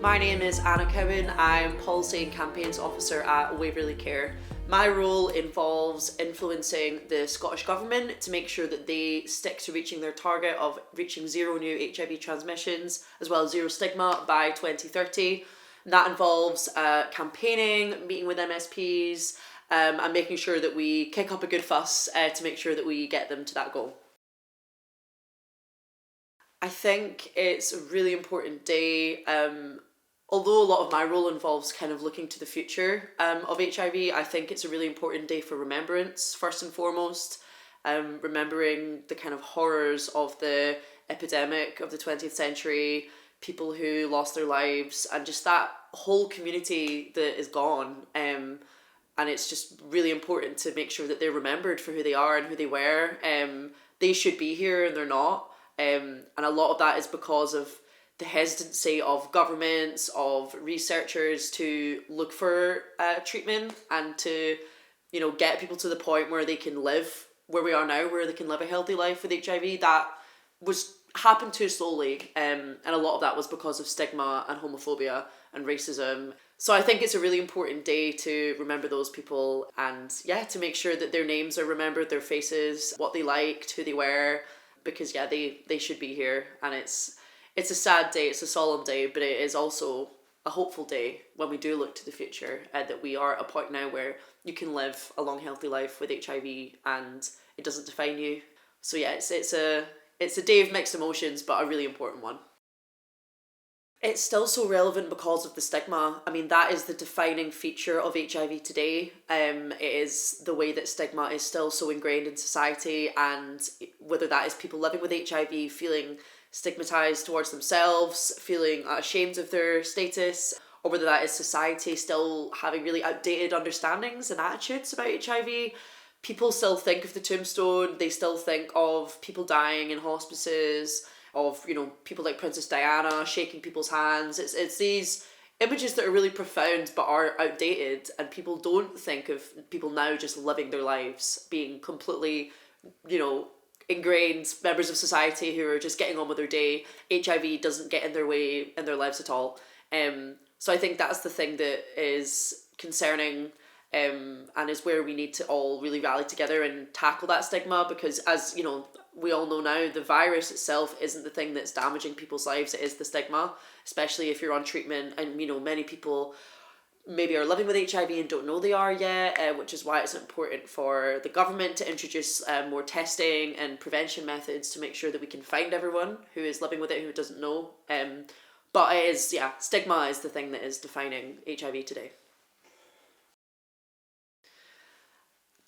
My name is Anna Cowan. I'm Policy and Campaigns Officer at Waverley Care. My role involves influencing the Scottish Government to make sure that they stick to reaching their target of reaching zero new HIV transmissions as well as zero stigma by 2030. That involves campaigning, meeting with MSPs, and making sure that we kick up a good fuss to make sure that we get them to that goal. I think it's a really important day. Although a lot of my role involves kind of looking to the future of HIV, I think it's a really important day for remembrance, first and foremost. Remembering the kind of horrors of the epidemic of the 20th century, people who lost their lives, and just that whole community that is gone. And it's just really important to make sure that they're remembered for who they are and who they were. They should be here and they're not. And a lot of that is because of the hesitancy of governments, of researchers to look for treatment and to, get people to the point where they can live where we are now, where they can live a healthy life with HIV. That happened too slowly, and a lot of that was because of stigma and homophobia and racism. So I think it's a really important day to remember those people and to make sure that their names are remembered, their faces, what they liked, who they were, because they should be here. And it's a sad day, it's a solemn day, but it is also a hopeful day when we do look to the future, that we are at a point now where you can live a long healthy life with HIV and it doesn't define you. So it's a day of mixed emotions, but a really important one. It's still so relevant because of the stigma. I mean, that is the defining feature of HIV today. It is the way that stigma is still so ingrained in society, and whether that is people living with HIV feeling stigmatized towards themselves, feeling ashamed of their status, or whether that is society still having really outdated understandings and attitudes about HIV. People still think of the tombstone, they still think of people dying in hospices, of people like Princess Diana shaking people's hands. It's these images that are really profound but are outdated, and people don't think of people now just living their lives, being completely ingrained members of society who are just getting on with their day. HIV doesn't get in their way in their lives at all. So I think that's the thing that is concerning, and is where we need to all really rally together and tackle that stigma, because as we all know now, the virus itself isn't the thing that's damaging people's lives, it is the stigma, especially if you're on treatment. And many people maybe are living with HIV and don't know they are yet, which is why it's important for the government to introduce more testing and prevention methods to make sure that we can find everyone who is living with it who doesn't know. But it is, stigma is the thing that is defining HIV today.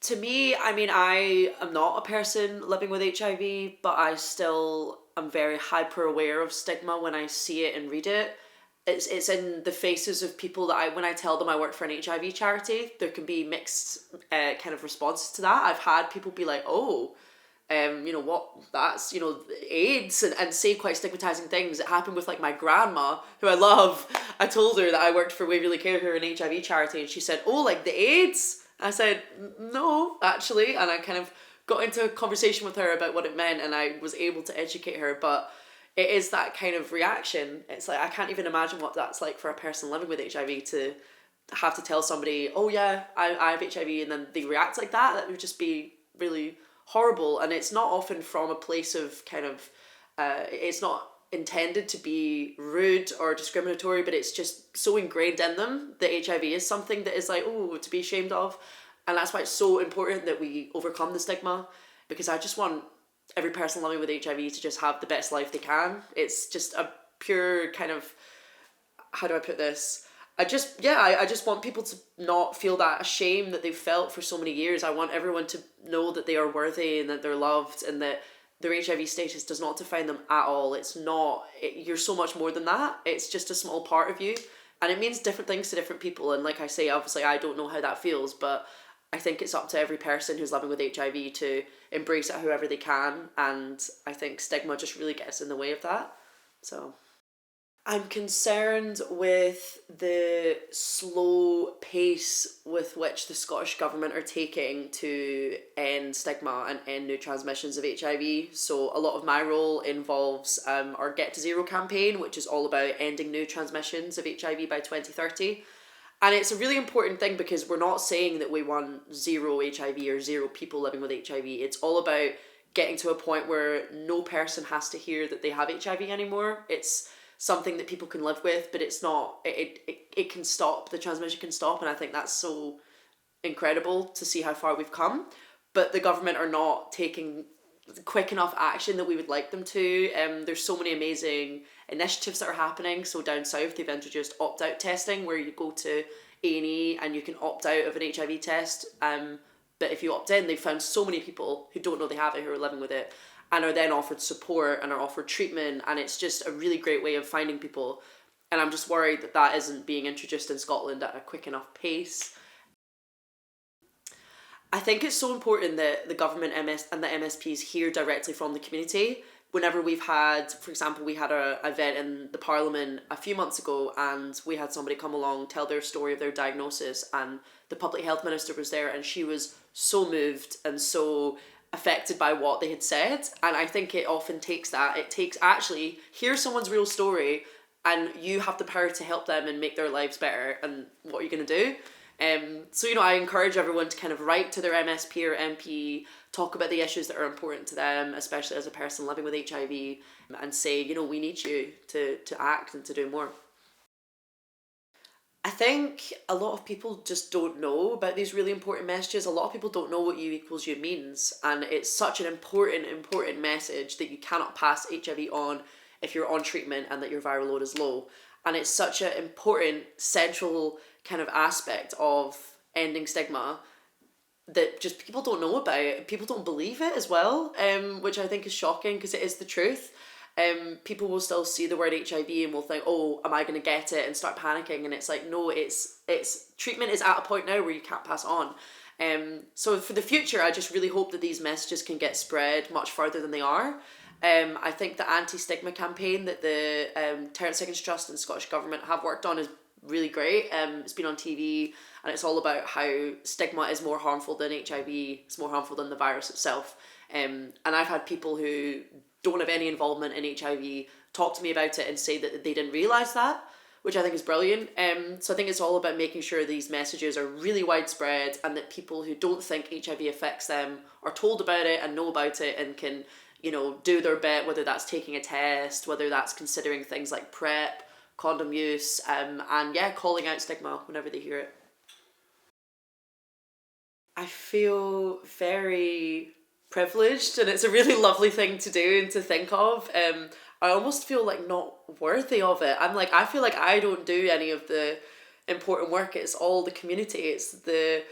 To me, I mean, I am not a person living with HIV, but I still am very hyper aware of stigma when I see it and read it. It's in the faces of people that when I tell them I work for an HIV charity, there can be mixed kind of responses to that. I've had people be like, oh, what, that's, AIDS, and say quite stigmatizing things. It happened with like my grandma, who I love. I told her that I worked for Waverley Care, who are an HIV charity, and she said, oh, like the AIDS? I said, no, actually, and I kind of got into a conversation with her about what it meant, and I was able to educate her, but it is that kind of reaction. It's like, I can't even imagine what that's like for a person living with HIV to have to tell somebody, oh yeah, I have HIV, and then they react like that. That would just be really horrible. And it's not often from a place of kind of, it's not intended to be rude or discriminatory, but it's just so ingrained in them that HIV is something that is like, oh, to be ashamed of. And that's why it's so important that we overcome the stigma, because I just want every person living with HIV to just have the best life they can. It's just a pure kind of, how do I put this? I just want people to not feel that shame that they've felt for so many years. I want everyone to know that they are worthy and that they're loved, and that their HIV status does not define them at all. It's not, you're so much more than that. It's just a small part of you. And it means different things to different people. And like I say, obviously I don't know how that feels, but I think it's up to every person who's living with HIV to embrace it however they can. And I think stigma just really gets in the way of that. So I'm concerned with the slow pace with which the Scottish Government are taking to end stigma and end new transmissions of HIV. So, a lot of my role involves our Get to Zero campaign, which is all about ending new transmissions of HIV by 2030. And it's a really important thing because we're not saying that we want zero HIV or zero people living with HIV. It's all about getting to a point where no person has to hear that they have HIV anymore. It's something that people can live with, but it's not, it can stop, the transmission can stop, and I think that's so incredible to see how far we've come. But the government are not taking quick enough action that we would like them to. There's so many amazing initiatives that are happening. So down south, they've introduced opt-out testing, where you go to A&E and you can opt out of an HIV test. But if you opt in, they've found so many people who don't know they have it, who are living with it, and are then offered support and are offered treatment. And it's just a really great way of finding people. And I'm just worried that that isn't being introduced in Scotland at a quick enough pace. I think it's so important that the government and the MSPs hear directly from the community. Whenever we've had, for example, we had an event in the Parliament a few months ago, and we had somebody come along, tell their story of their diagnosis, and the Public Health Minister was there, and she was so moved and so affected by what they had said. And I think it often takes that. It takes actually, hear someone's real story, and you have the power to help them and make their lives better, and what are you going to do? So, I encourage everyone to kind of write to their MSP or MP, talk about the issues that are important to them, especially as a person living with HIV, and say, we need you to act and to do more. I think a lot of people just don't know about these really important messages. A lot of people don't know what U equals U means, and it's such an important message that you cannot pass HIV on if you're on treatment and that your viral load is low. And it's such an important central kind of aspect of ending stigma that just people don't know about it. People don't believe it as well, which I think is shocking because it is the truth. People will still see the word HIV and will think, oh, am I going to get it, and start panicking. And it's like, no, it's treatment is at a point now where you can't pass on. So for the future, I just really hope that these messages can get spread much further than they are. I think the anti-stigma campaign that the Terence Higgins Trust and Scottish Government have worked on is really great. It's been on TV, and it's all about how stigma is more harmful than HIV, it's more harmful than the virus itself. And I've had people who don't have any involvement in HIV talk to me about it and say that they didn't realise that, which I think is brilliant. So I think it's all about making sure these messages are really widespread, and that people who don't think HIV affects them are told about it and know about it and can do their bit, whether that's taking a test, whether that's considering things like PrEP, condom use, and calling out stigma whenever they hear it. I feel very privileged, and it's a really lovely thing to do and to think of. I almost feel like not worthy of it. I feel like I don't do any of the important work. It's all the community. It's the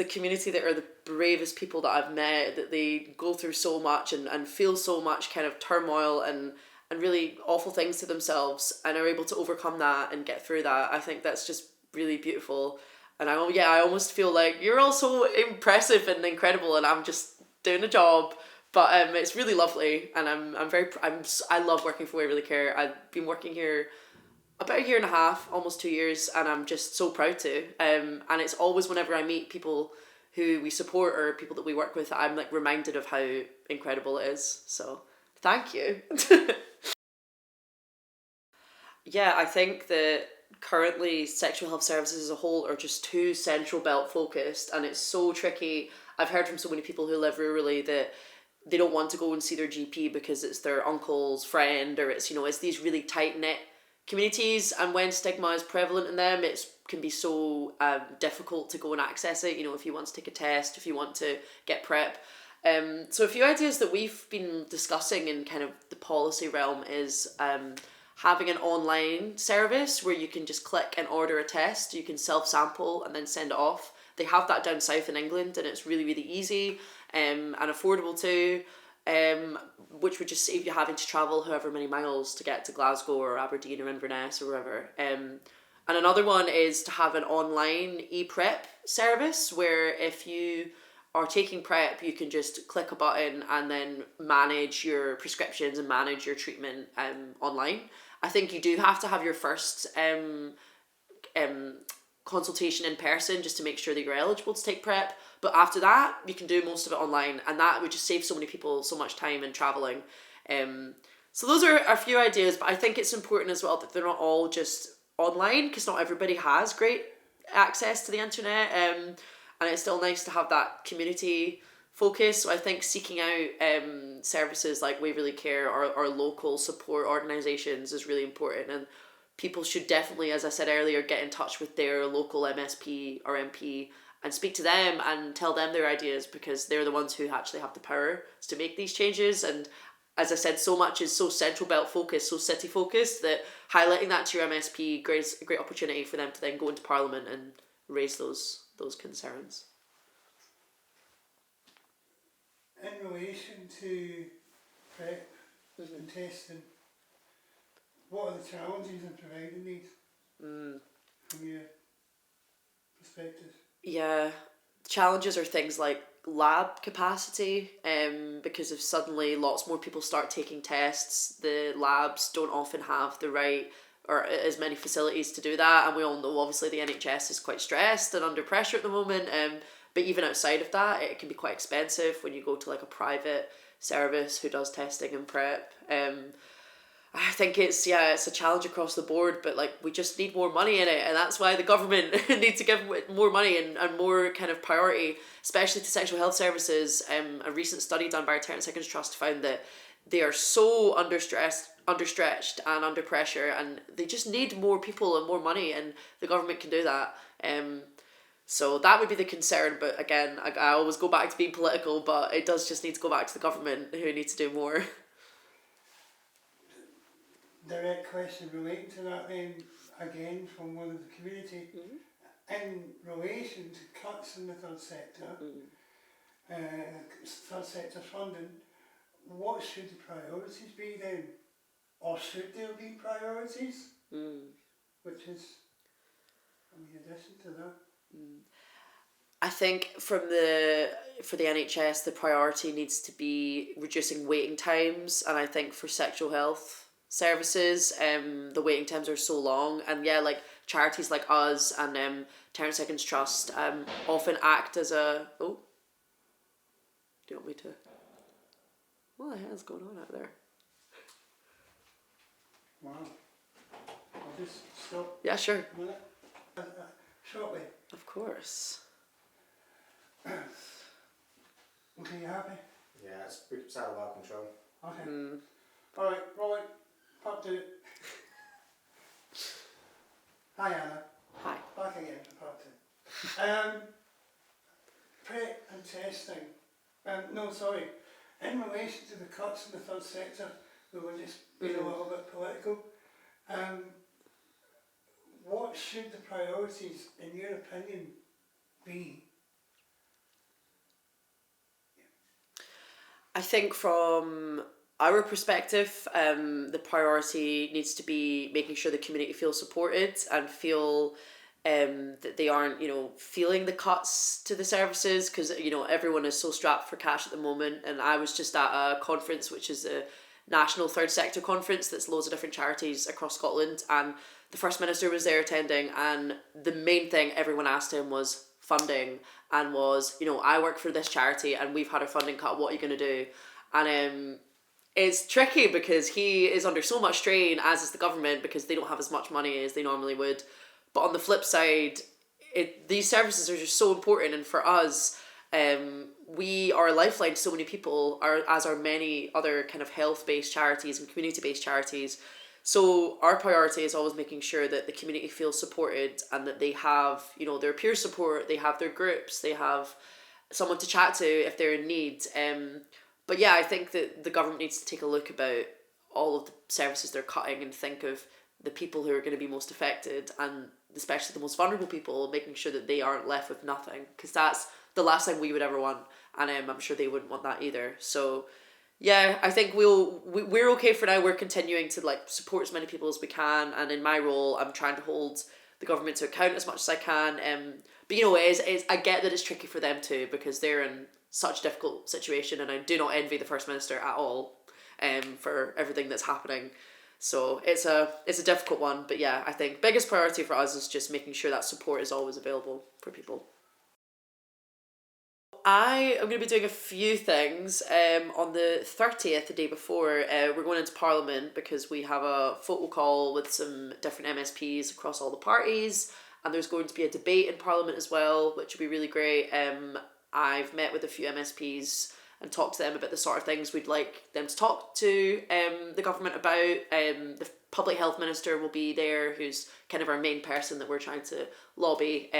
community that are the bravest people that I've met, that they go through so much and feel so much kind of turmoil and really awful things to themselves, and are able to overcome that and get through that. I think that's just really beautiful. And I almost feel like you're all so impressive and incredible, and I'm just doing a job. But it's really lovely, and I love working for We Really Care. I've been working here about a year and a half, almost 2 years, and I'm just so proud to. And it's always whenever I meet people who we support or people that we work with, I'm reminded of how incredible it is. So thank you. Yeah, I think that currently sexual health services as a whole are just too central belt focused, and it's so tricky. I've heard from so many people who live rurally that they don't want to go and see their GP because it's their uncle's friend, or it's these really tight knit communities, and when stigma is prevalent in them, it can be so difficult to go and access it. If you want to take a test, if you want to get PrEP. So a few ideas that we've been discussing in kind of the policy realm is having an online service where you can just click and order a test. You can self-sample and then send it off. They have that down south in England, and it's really, really easy and affordable too, which would just save you having to travel however many miles to get to Glasgow or Aberdeen or Inverness or wherever. And another one is to have an online e-PrEP service where if you are taking PrEP, you can just click a button and then manage your prescriptions and manage your treatment online. I think you do have to have your first consultation in person just to make sure that you're eligible to take PrEP. But after that, you can do most of it online, and that would just save so many people so much time and traveling. So those are a few ideas, but I think it's important as well that they're not all just online, because not everybody has great access to the internet, and it's still nice to have that community focus. So I think seeking out services like Waverley Care or local support organisations is really important, and people should definitely, as I said earlier, get in touch with their local MSP or MP and speak to them and tell them their ideas, because they're the ones who actually have the power to make these changes. And as I said, so much is so central belt focused, so city focused, that highlighting that to your MSP is a great opportunity for them to then go into Parliament and raise those concerns. In relation to PrEP and testing, what are the challenges in providing these from your perspective? Yeah, challenges are things like lab capacity, because if suddenly lots more people start taking tests, the labs don't often have the right or as many facilities to do that, and we all know obviously the NHS is quite stressed and under pressure at the moment, but even outside of that, it can be quite expensive when you go to like a private service who does testing and PrEP. I think it's a challenge across the board, but like we just need more money in it, and that's why the government needs to give more money and more kind of priority, especially to sexual health services. A recent study done by our 10 Seconds Trust found that they are so understretched and under pressure, and they just need more people and more money, and the government can do that. So that would be the concern, but again, I always go back to being political, but it does just need to go back to the government who need to do more. Direct question relating to that then, again from one of the community, in relation to cuts in the third sector, third sector funding, what should the priorities be then? Or should there be priorities? Which is, in addition to that. I think for the NHS, the priority needs to be reducing waiting times, and I think for sexual health services, the waiting times are so long, and like charities like us and 10 Seconds Trust often act as a do you want me to, what the hell is going on out there? Wow. I'll just stop. Yeah, sure. A minute. Shortly. Of course. Okay, you happy? Yeah, it's out of our control. Okay. Alright, rolling. Part 2. Hi Anna. Hi. Back again for part 2. PrEP and testing. No, sorry. In relation to the cuts in the third sector, we were just being a little bit political. What should the priorities, in your opinion, be? I think from our perspective, the priority needs to be making sure the community feels supported and feel that they aren't, feeling the cuts to the services, because, everyone is so strapped for cash at the moment. And I was just at a conference, which is a national third sector conference that's loads of different charities across Scotland, and the First Minister was there attending, and the main thing everyone asked him was funding, and was, I work for this charity and we've had our funding cut, what are you going to do? And it's tricky because he is under so much strain, as is the government, because they don't have as much money as they normally would. But on the flip side, these services are just so important, and for us, we are a lifeline to so many people, as are many other kind of health-based charities and community-based charities. So our priority is always making sure that the community feels supported, and that they have, their peer support, they have their groups, they have someone to chat to if they're in need. But yeah, I think that the government needs to take a look about all of the services they're cutting and think of the people who are going to be most affected, and especially the most vulnerable people, making sure that they aren't left with nothing, because that's the last thing we would ever want, and I'm sure they wouldn't want that either. So yeah, I think we're okay for now. We're continuing to support as many people as we can, and in my role, I'm trying to hold the government to account as much as I can. But I get that it's tricky for them too, because they're in such a difficult situation, and I do not envy the First Minister at all for everything that's happening. So it's a difficult one, but yeah, I think biggest priority for us is just making sure that support is always available for people. I am going to be doing a few things. On the 30th, the day before, we're going into Parliament because we have a photo call with some different MSPs across all the parties, and there's going to be a debate in Parliament as well, which will be really great. I've met with a few MSPs and talked to them about the sort of things we'd like them to talk to the government about. The Public Health Minister will be there, who's kind of our main person that we're trying to lobby.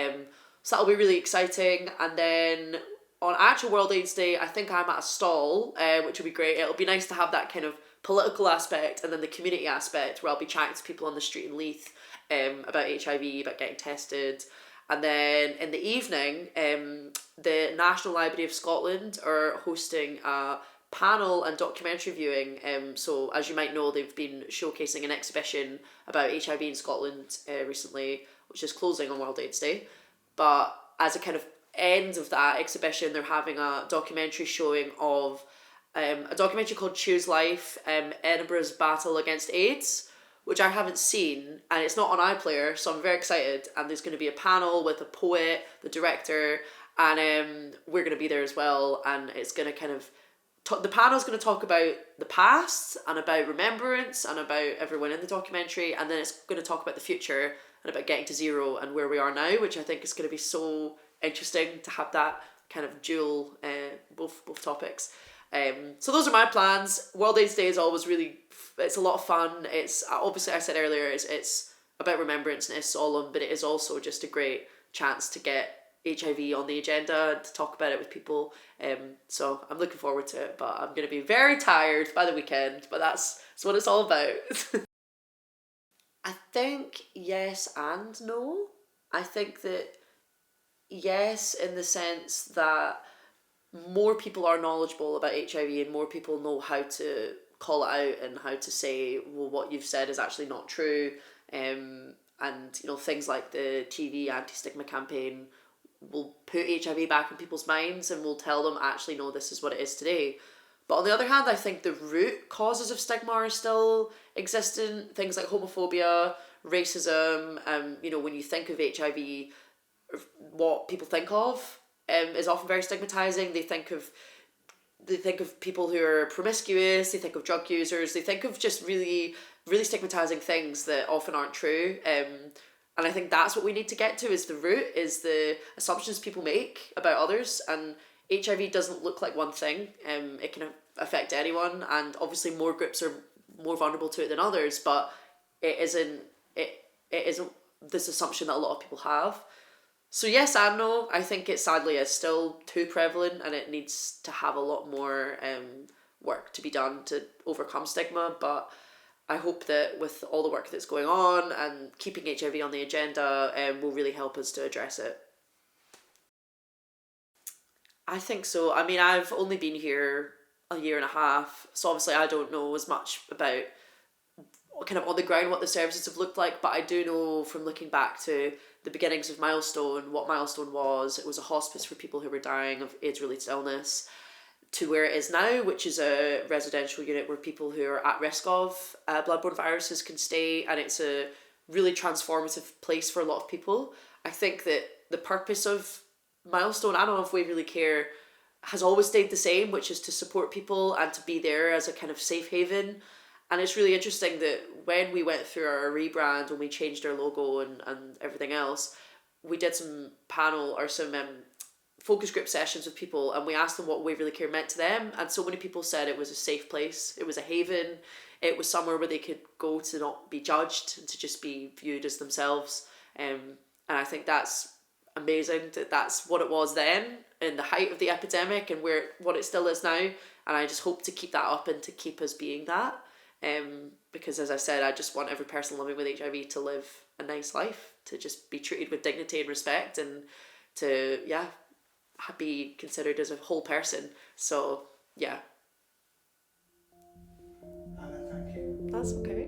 So that'll be really exciting. And then on actual World AIDS Day, I think I'm at a stall, which will be great. It'll be nice to have that kind of political aspect and then the community aspect where I'll be chatting to people on the street in Leith about HIV, about getting tested. And then in the evening, the National Library of Scotland are hosting a panel and documentary viewing. So as you might know, they've been showcasing an exhibition about HIV in Scotland recently, which is closing on World AIDS Day. But as a kind of end of that exhibition, they're having a documentary showing of a documentary called Choose Life, Edinburgh's Battle Against AIDS, which I haven't seen, and it's not on iPlayer, so I'm very excited. And there's going to be a panel with a poet, the director, and we're going to be there as well. And it's going to kind of the panel's going to talk about the past and about remembrance and about everyone in the documentary, and then it's going to talk about the future and about getting to zero and where we are now, which I think is going to be so interesting to have that kind of dual both topics. So those are my plans. World AIDS Day is always it's a lot of fun. It's obviously, I said earlier, it's about remembrance and it's solemn, but it is also just a great chance to get HIV on the agenda and to talk about it with people. So I'm looking forward to it, but I'm going to be very tired by the weekend, but that's what it's all about. I think yes and no. I think that yes, in the sense that more people are knowledgeable about HIV and more people know how to call it out and how to say, well, what you've said is actually not true. And things like the TV anti-stigma campaign will put HIV back in people's minds and will tell them, actually, no, this is what it is today. But on the other hand, I think the root causes of stigma are still existent. Things like homophobia, racism, when you think of HIV, what people think of is often very stigmatizing. They think of people who are promiscuous, they think of drug users, they think of just really, really stigmatizing things that often aren't true. And I think that's what we need to get to, is the root, is the assumptions people make about others. And HIV doesn't look like one thing. It can affect anyone, and obviously more groups are more vulnerable to it than others, but it isn't this assumption that a lot of people have. So yes and no. I think it sadly is still too prevalent and it needs to have a lot more work to be done to overcome stigma, but I hope that with all the work that's going on and keeping HIV on the agenda will really help us to address it. I think so. I mean, I've only been here a year and a half, so obviously I don't know as much about kind of on the ground what the services have looked like, but I do know from looking back to the beginnings of Milestone, what Milestone was. It was a hospice for people who were dying of AIDS-related illness, to where it is now, which is a residential unit where people who are at risk of bloodborne viruses can stay, and it's a really transformative place for a lot of people. I think that the purpose of Milestone, I don't know if we really care, has always stayed the same, which is to support people and to be there as a kind of safe haven. And it's really interesting that when we went through our rebrand, when we changed our logo and everything else, we did some focus group sessions with people, and we asked them what We Really Care meant to them, and so many people said it was a safe place, it was a haven, it was somewhere where they could go to not be judged and to just be viewed as themselves. And I think that's amazing that that's what it was then in the height of the epidemic and what it still is now, and I just hope to keep that up and to keep us being that. Because as I said, I just want every person living with HIV to live a nice life, to just be treated with dignity and respect, and to be considered as a whole person. So yeah. Anna, thank you. That's okay.